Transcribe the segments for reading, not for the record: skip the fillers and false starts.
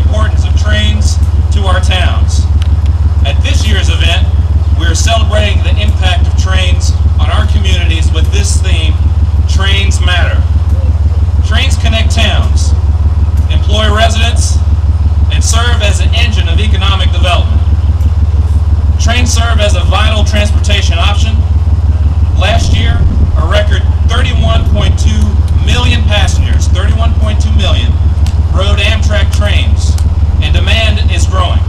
importance of trains to our towns. At this year's event, we are celebrating the impact of trains on our communities with this theme, Trains Matter. Trains connect towns, employ residents, and serve as an engine of economic development. Trains serve as a vital transportation option. Last year, a record 31.2 million passengers, 31.2 million, rode Amtrak trains, and demand is growing.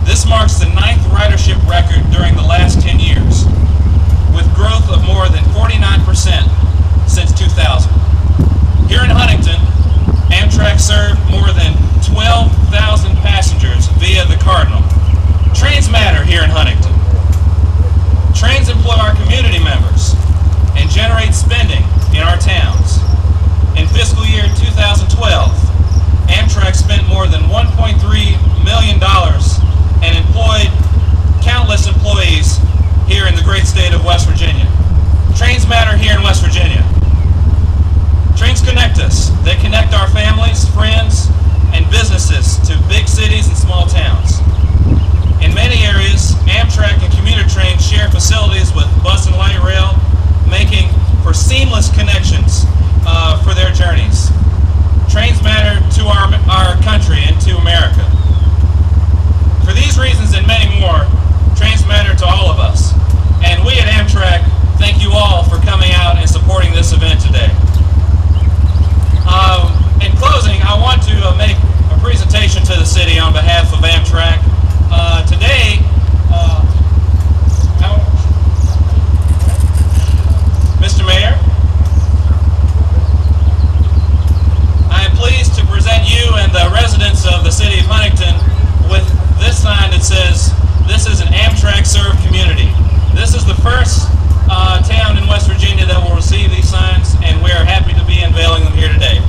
This marks the 9th ridership record during the last 10 years, with growth of more than 49% since 2000. Here in Huntington, Amtrak served more than 12,000 passengers via the Cardinal. Trains matter here in Huntington. Trains employ our community members and generate spending in our towns. In fiscal year 2012, Amtrak spent more than $1.3 million and employed countless employees here in the great state of West Virginia. Trains matter here in West Virginia. Trains connect us. They connect our families, friends, and businesses to big cities and small towns. In many areas, Amtrak and commuter trains share facilities with bus and light rail, making for seamless connections for their journeys. Trains matter to our country and to America. For these reasons and many more, trains matter to all of us. And we at Amtrak thank you all for coming out and supporting this event today. In closing, I want to make a presentation to the city on behalf of Amtrak. Today, Mr. Mayor, I am pleased to present you and the residents of the city of Huntington with this sign that says, "This is an Amtrak-served community." This is the first town in West Virginia that will receive these signs, and we are happy to be unveiling them here today.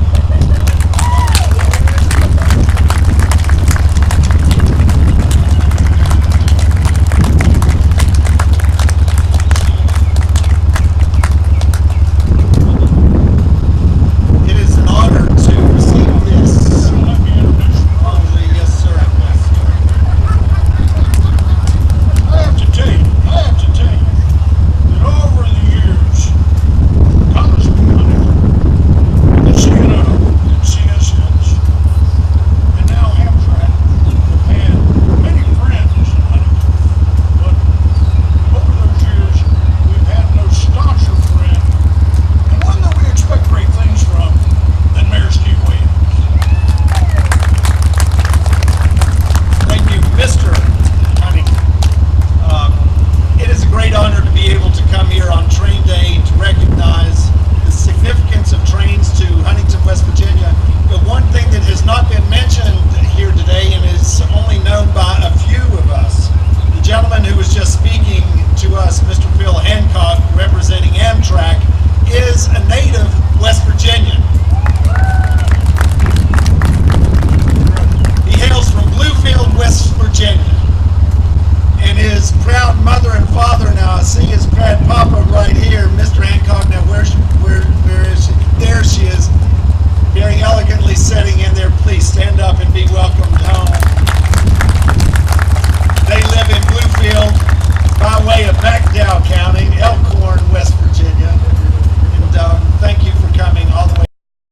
By way of Backdow County, Elkhorn, West Virginia.